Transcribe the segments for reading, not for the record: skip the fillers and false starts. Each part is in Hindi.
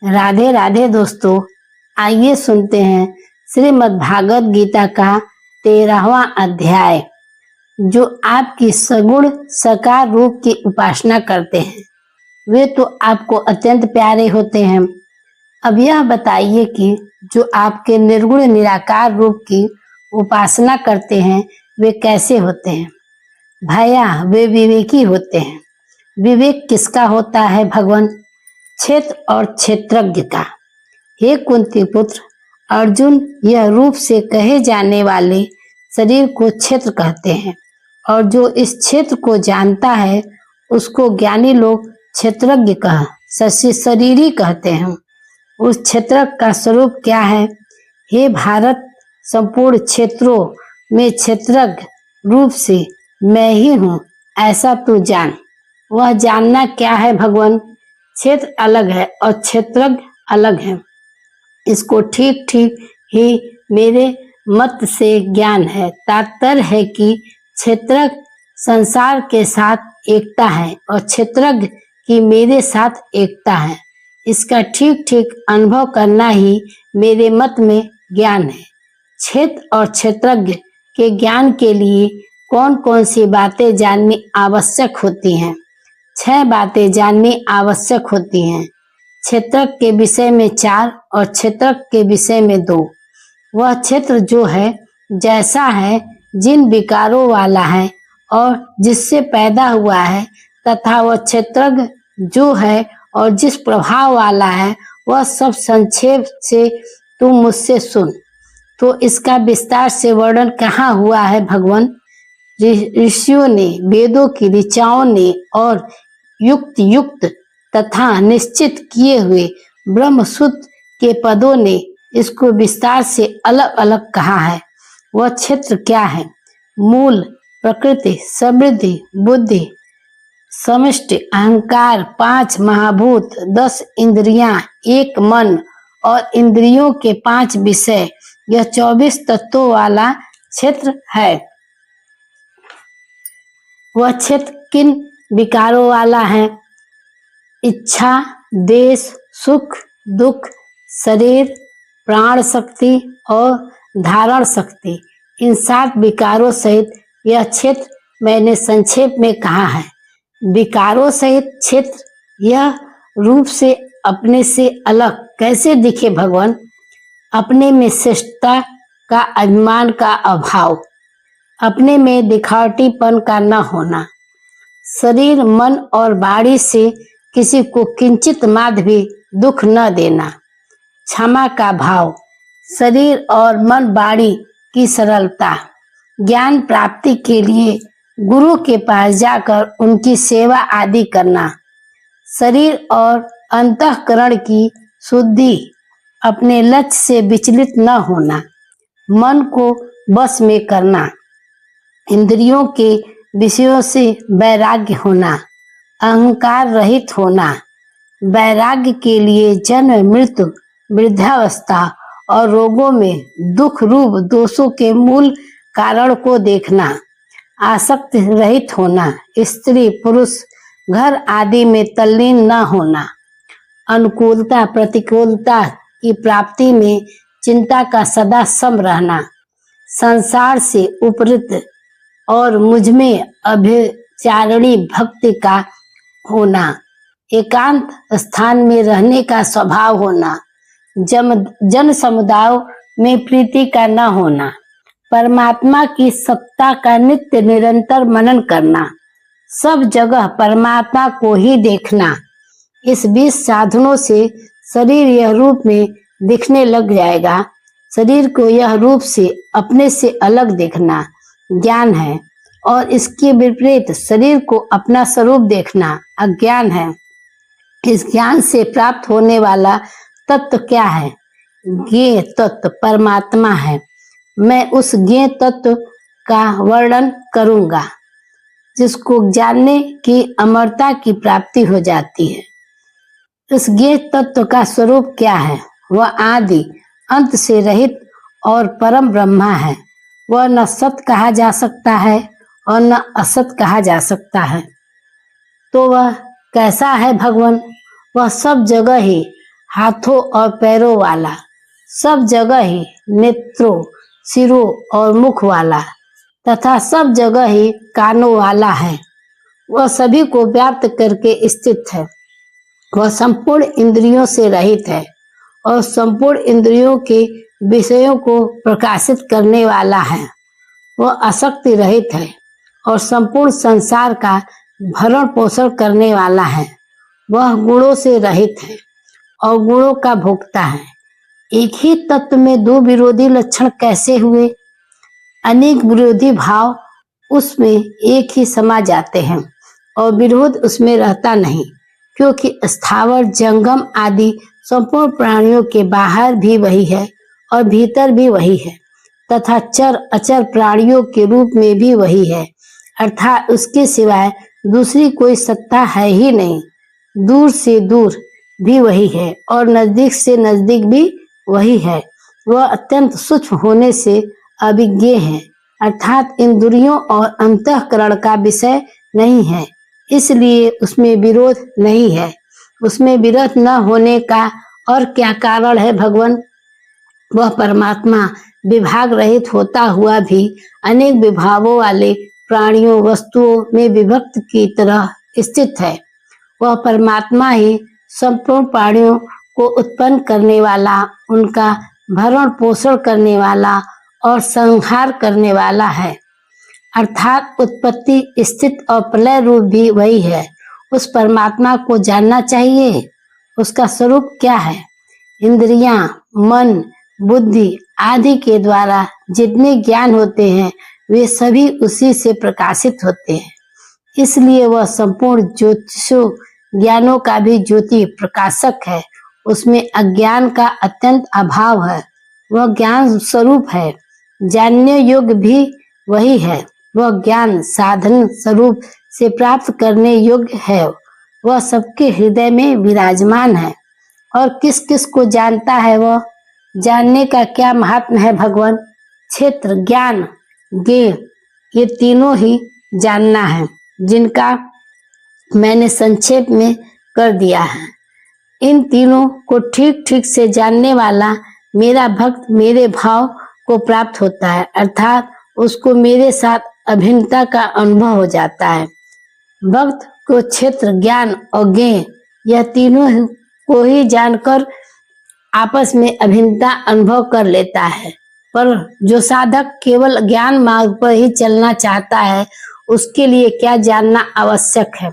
राधे राधे दोस्तों, आइए सुनते हैं श्रीमद् भागवत गीता का 13वां अध्याय। जो आपकी सगुण साकार रूप की उपासना करते हैं वे तो आपको अत्यंत प्यारे होते हैं। अब यह बताइए कि जो आपके निर्गुण निराकार रूप की उपासना करते हैं वे कैसे होते हैं। भैया वे विवेकी होते हैं। विवेक किसका होता है भगवान? क्षेत्र और क्षेत्रज्ञ का। हे कुंती पुत्र अर्जुन, यह रूप से कहे जाने वाले शरीर को क्षेत्र कहते हैं और जो इस क्षेत्र को जानता है उसको ज्ञानी लोग क्षेत्रज्ञ कह शरीरी कहते हैं। उस क्षेत्र का स्वरूप क्या है? हे भारत, संपूर्ण क्षेत्रों में क्षेत्रज्ञ रूप से मैं ही हूँ, ऐसा तू जान। वह जानना क्या है भगवान? क्षेत्र अलग है और क्षेत्रज्ञ अलग है। इसको ठीक ठीक ही मेरे मत से ज्ञान है। तात्पर्य है कि क्षेत्रज्ञ संसार के साथ एकता है और क्षेत्रज्ञ की मेरे साथ एकता है। इसका ठीक ठीक अनुभव करना ही मेरे मत में ज्ञान है। क्षेत्र और क्षेत्रज्ञ के ज्ञान के लिए कौन कौन सी बातें जाननी आवश्यक होती हैं? 6 बातें जाननी आवश्यक होती हैं। क्षेत्रज्ञ के विषय में 4 और क्षेत्रज्ञ के विषय में 2। वह क्षेत्र जो है जैसा है, जिन विकारों वाला है और जिससे पैदा हुआ है, तथा वह क्षेत्रज्ञ जो है और जिस प्रभाव वाला है, वह सब संक्षेप से तुम मुझसे सुन। तो इसका विस्तार से वर्णन कहाँ हुआ है भगवान? ऋषियों ने, वेदों की ऋचाओं ने और युक्त युक्त तथा निश्चित किए हुए ब्रह्मसूत्र के पदों ने इसको विस्तार से अलग अलग कहा है। वह क्षेत्र क्या है? मूल, प्रकृति, समृद्धि, बुद्धि, समष्टि, अहंकार, 5 महाभूत, 10 इंद्रियां, 1 मन और इंद्रियों के 5 विषय, यह 24 तत्वों वाला क्षेत्र है। वह क्षेत्र किन विकारों वाला है? इच्छा, देश, सुख, दुख, शरीर, प्राण शक्ति और धारण शक्ति, इन 7 विकारों सहित यह क्षेत्र मैंने संक्षेप में कहा है। विकारों सहित क्षेत्र यह रूप से अपने से अलग कैसे दिखे भगवान? अपने में श्रेष्ठता का अभिमान का अभाव, अपने में दिखावटीपन का न होना, शरीर, मन और वाणी से किसी को किंचित मात्र भी दुख न देना, क्षमा का भाव, शरीर और मन वाणी की सरलता, ज्ञान प्राप्ति के लिए गुरु के पास जाकर उनकी सेवा आदि करना, शरीर और अंतःकरण की शुद्धि, अपने लक्ष्य से विचलित न होना, मन को बस में करना, इंद्रियों के विषयों से वैराग्य होना, अहंकार रहित होना, वैराग्य के लिए जन्म, मृत्यु, वृद्धावस्था और रोगों में दुख रूप दोषों के मूल कारण को देखना, आसक्ति रहित होना, स्त्री पुरुष घर आदि में तल्लीन न होना, अनुकूलता प्रतिकूलता की प्राप्ति में चिंता का सदा सम रहना, संसार से उपरत और मुझमें अभिचारिणी भक्ति का होना, एकांत स्थान में रहने का स्वभाव होना, जन समुदायों में प्रीति का न होना, परमात्मा की सत्ता का नित्य निरंतर मनन करना, सब जगह परमात्मा को ही देखना। इस 20 साधनों से शरीर यह रूप में दिखने लग जाएगा। शरीर को यह रूप से अपने से अलग देखना ज्ञान है और इसके विपरीत शरीर को अपना स्वरूप देखना अज्ञान है। इस ज्ञान से प्राप्त होने वाला तत्व क्या है? ज्ञेय तत्व परमात्मा है। मैं उस ज्ञेय तत्व का वर्णन करूंगा जिसको जानने की अमरता की प्राप्ति हो जाती है। इस ज्ञेय तत्व का स्वरूप क्या है? वह आदि अंत से रहित और परम ब्रह्मा है। वह न सत कहा जा सकता है और न असत कहा जा सकता है। तो वह कैसा है भगवान? वह सब जगह ही हाथों और पैरों वाला, सब जगह ही नेत्रों, सिरों और मुख वाला तथा सब जगह ही कानों वाला है। वह सभी को व्याप्त करके स्थित है। वह संपूर्ण इंद्रियों से रहित है और संपूर्ण इंद्रियों के विषयों को प्रकाशित करने वाला है। वह आसक्ति रहित है और संपूर्ण संसार का भरण पोषण करने वाला है। वह गुणों से रहित है और गुणों का भोक्ता है। एक ही तत्व में दो विरोधी लक्षण कैसे हुए? अनेक विरोधी भाव उसमें एक ही समा जाते हैं और विरोध उसमें रहता नहीं, क्योंकि स्थावर जंगम आदि संपूर्ण प्राणियों के बाहर भी वही है और भीतर भी वही है तथा चर अचर प्राणियों के रूप में भी वही है, अर्थात उसके सिवाय दूसरी कोई सत्ता है ही नहीं। दूर से दूर भी वही है और नजदीक से नजदीक भी वही है। वह अत्यंत सूक्ष्म होने से अभिज्ञेय है, अर्थात इंद्रियों और अंतःकरण का विषय नहीं है, इसलिए उसमें विरोध नहीं है। उसमें विरोध न होने का और क्या कारण है भगवान? वह परमात्मा विभाग रहित होता हुआ भी अनेक विभागों वाले प्राणियों वस्तुओं में विभक्त की तरह स्थित है। वह परमात्मा ही संपूर्ण प्राणियों को उत्पन्न करने वाला, उनका भरण पोषण करने वाला और संहार करने वाला है, अर्थात उत्पत्ति, स्थिति और प्रलय रूप भी वही है। उस परमात्मा को जानना चाहिए। उसका स्वरूप क्या है? इंद्रियां, मन, बुद्धि आदि के द्वारा जितने ज्ञान होते हैं वे सभी उसी से प्रकाशित होते हैं, इसलिए वह संपूर्ण ज्योतिषों ज्ञानों का भी ज्योति प्रकाशक है। उसमें अज्ञान का अत्यंत अभाव है। वह ज्ञान स्वरूप है, जानने योग्य भी वही है। वह ज्ञान साधन स्वरूप से प्राप्त करने योग्य है। वह सबके हृदय में विराजमान है और किस किस को जानता है? वह जानने का क्या महात्म है भगवान? क्षेत्र, ज्ञान, ज्ञेय, ये तीनों ही जानना है, जिनका मैंने संक्षेप में कर दिया है। इन तीनों को ठीक ठीक से जानने वाला मेरा भक्त मेरे भाव को प्राप्त होता है, अर्थात उसको मेरे साथ अभिन्नता का अनुभव हो जाता है। भक्त को क्षेत्र, ज्ञान और ज्ञेय यह तीनों को ही जानकर आपस में अभिन्नता अनुभव कर लेता है। पर जो साधक केवल ज्ञान मार्ग पर ही चलना चाहता है, उसके लिए क्या जानना आवश्यक है?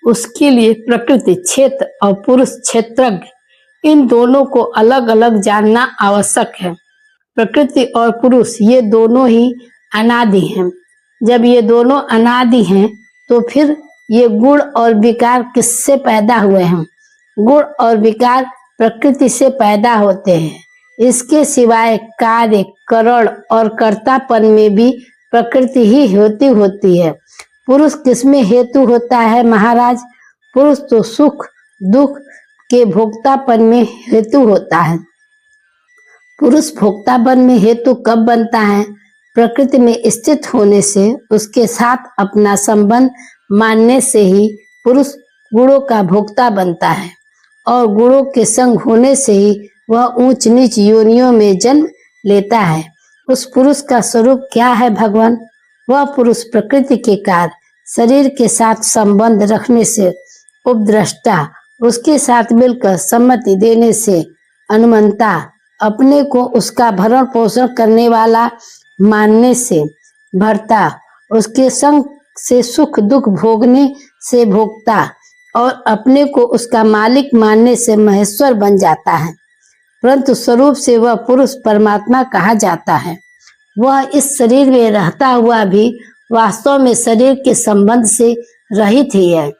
उसके लिए प्रकृति, क्षेत्र और पुरुष क्षेत्रज्ञ इन दोनों को अलग अलग जानना आवश्यक है। प्रकृति और पुरुष ये दोनों ही अनादि हैं। जब ये दोनों अनादि हैं तो फिर ये गुण और विकार किससे पैदा हुए हैं? गुण और विकार प्रकृति से पैदा होते हैं। इसके सिवाय कार्य, करण और कर्तापन में भी प्रकृति ही होती है। पुरुष किसमें हेतु होता है महाराज? पुरुष तो सुख दुख के भोक्तापन में हेतु होता है। पुरुष भोक्तापन में हेतु कब बनता है? प्रकृति में स्थित होने से, उसके साथ अपना संबंध मानने से ही पुरुष गुणों का भोक्ता बनता है और गुणों के संग होने से ही वह ऊंच नीच योनियों में जन्म लेता है। उस पुरुष का स्वरूप क्या है भगवान? वह पुरुष प्रकृति के कार्य, शरीर के साथ संबंध रखने से उपद्रष्टा, उसके साथ मिलकर सम्मति देने से अनुमंता, अपने को उसका भरण पोषण करने वाला मानने से भर्ता, उसके संग से सुख दुख भोगने से भोक्ता और अपने को उसका मालिक मानने से महेश्वर बन जाता है। परंतु स्वरूप से वह पुरुष परमात्मा कहा जाता है। वह इस शरीर में रहता हुआ भी वास्तव में शरीर के संबंध से रहित ही है।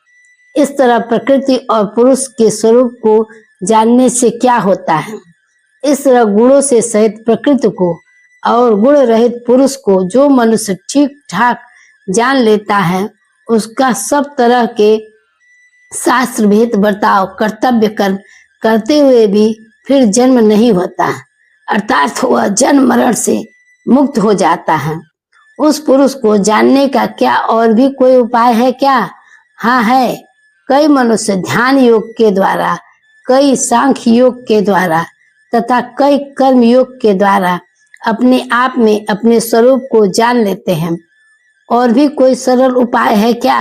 इस तरह प्रकृति और पुरुष के स्वरूप को जानने से क्या होता है? इस तरह गुणों से सहित प्रकृति को और गुण रहित पुरुष को जो मनुष्य ठीक ठाक जान लेता है, उसका सब तरह के शास्त्र भेद बर्ताव, कर्तव्य कर्म करते हुए भी फिर जन्म नहीं होता, अर्थात वह जन्म मरण से मुक्त हो जाता है। उस पुरुष को जानने का क्या और भी कोई उपाय है क्या? हाँ है। कई मनुष्य ध्यान योग के द्वारा कई सांख्य योग के द्वारा तथा कई कर्म योग के द्वारा अपने आप में अपने स्वरूप को जान लेते हैं। और भी कोई सरल उपाय है क्या?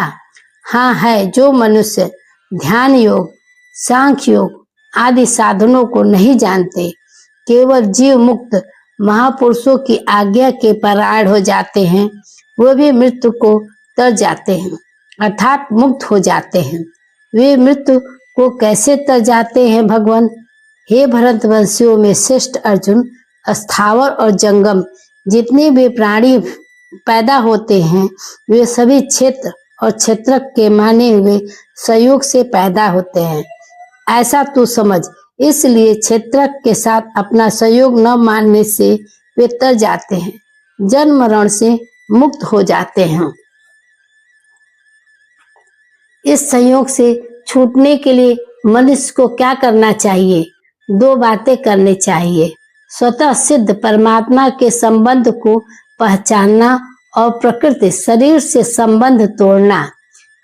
हाँ है। जो मनुष्य ध्यान योग, सांख्य योग आदि साधनों को नहीं जानते, केवल जीव मुक्त महापुरुषों की आज्ञा के परायण हो जाते हैं, वो भी मृत्यु को तर जाते हैं, अर्थात मुक्त हो जाते हैं। वे मृत्यु को कैसे तर जाते हैं भगवान? हे भरतवंशियों में श्रेष्ठ अर्जुन, स्थावर और जंगम जितने भी प्राणी पैदा होते हैं, वे सभी क्षेत्र और क्षेत्रक के माने हुए संयोग से पैदा होते हैं, ऐसा तू समझ। इसलिए क्षेत्रक के साथ अपना सहयोग न मानने से वे तर जाते हैं, जन्म मरण से मुक्त हो जाते हैं। इस संयोग से छूटने के लिए मनुष्य को क्या करना चाहिए? 2 बातें करनी चाहिए। स्वतः सिद्ध परमात्मा के संबंध को पहचानना और प्रकृति शरीर से संबंध तोड़ना।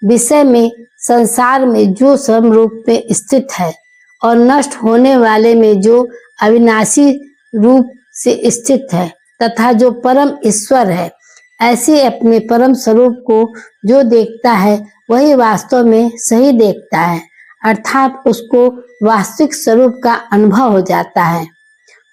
विषय में संसार में जो समरूप में स्थित है और नष्ट होने वाले में जो अविनाशी रूप से स्थित है तथा जो परम ईश्वर है, ऐसे अपने परम स्वरूप को जो देखता है वही वास्तव में सही देखता है, अर्थात उसको वास्तविक स्वरूप का अनुभव हो जाता है।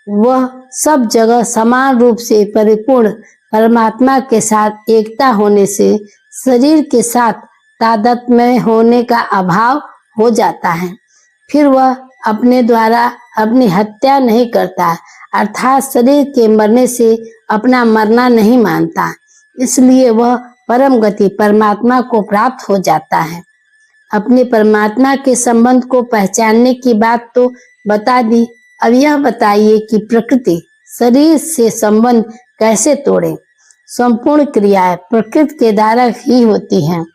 वह सब जगह समान रूप से परिपूर्ण परमात्मा के साथ एकता होने से शरीर के साथ तादात्म्य होने का अभाव हो जाता है। फिर वह अपने द्वारा अपनी हत्या नहीं करता, अर्थात शरीर के मरने से अपना मरना नहीं मानता, इसलिए वह परम गति परमात्मा को प्राप्त हो जाता है। अपने परमात्मा के संबंध को पहचानने की बात तो बता दी, अब यह बताइए कि प्रकृति शरीर से संबंध कैसे तोड़े। संपूर्ण क्रियाएं प्रकृति के द्वारा ही होती हैं,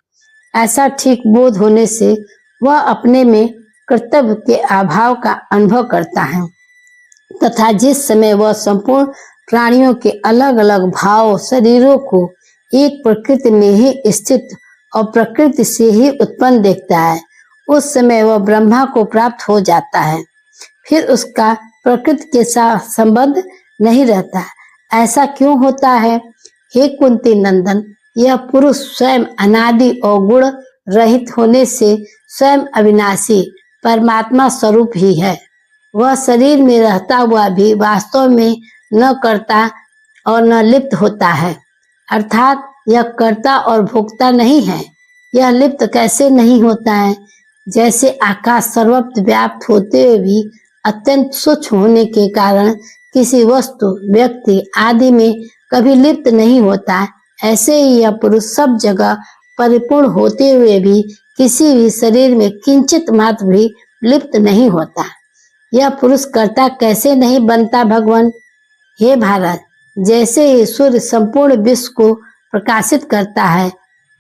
ऐसा ठीक बोध होने से वह अपने में कर्तव्य के अभाव का अनुभव करता है तथा जिस समय वह संपूर्ण प्राणियों के अलग अलग भाव शरीरों को एक प्रकृति में ही स्थित और प्रकृति से ही उत्पन्न देखता है, उस समय वह ब्रह्मा को प्राप्त हो जाता है। फिर उसका प्रकृति के साथ संबंध नहीं रहता। ऐसा क्यों होता है? हे कुंती नंदन, यह पुरुष स्वयं अनादि और गुण रहित होने से स्वयं अविनाशी परमात्मा स्वरूप ही है। वह शरीर में रहता हुआ भी वास्तव में न करता और न लिप्त होता है, अर्थात यह कर्ता और भोक्ता नहीं है। यह लिप्त कैसे नहीं होता है? जैसे आकाश सर्वत्र व्याप्त होते हुए भी अत्यंत सूक्ष्म होने के कारण किसी वस्तु, व्यक्ति आदि में कभी लिप्त नहीं होता, ऐसे ही यह पुरुष सब जगह परिपूर्ण होते हुए भी किसी भी शरीर में किंचित मात्र भी लिप्त नहीं होता। यह पुरुष कर्ता कैसे नहीं बनता भगवान? हे भारत, जैसे ही सूर्य संपूर्ण विश्व को प्रकाशित करता है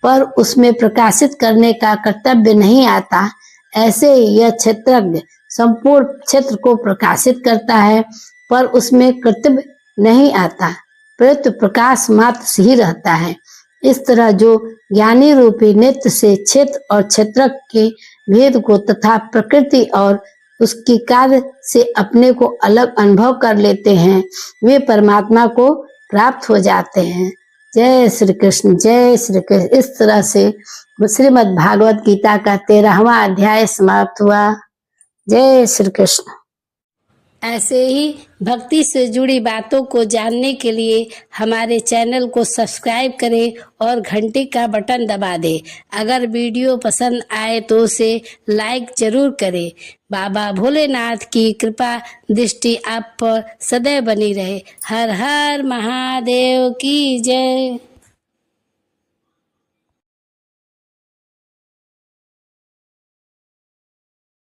पर उसमें प्रकाशित करने का कर्तव्य नहीं आता, ऐसे ही यह क्षेत्रज्ञ संपूर्ण क्षेत्र को प्रकाशित करता है पर उसमें कर्तव्य नहीं आता, परंतु प्रकाश मात्र ही रहता है। इस तरह जो ज्ञानी रूपी नेत्र से क्षेत्र और क्षेत्रक के भेद को तथा प्रकृति और उसकी कार्य से अपने को अलग अनुभव कर लेते हैं, वे परमात्मा को प्राप्त हो जाते हैं। जय श्री कृष्ण, जय श्री कृष्ण। इस तरह से श्रीमद् भागवत गीता का 13वां अध्याय समाप्त हुआ। जय श्री कृष्ण। ऐसे ही भक्ति से जुड़ी बातों को जानने के लिए हमारे चैनल को सब्सक्राइब करें और घंटी का बटन दबा दें। अगर वीडियो पसंद आए तो उसे लाइक जरूर करें। बाबा भोलेनाथ की कृपा दृष्टि आप पर सदैव बनी रहे। हर हर महादेव की जय।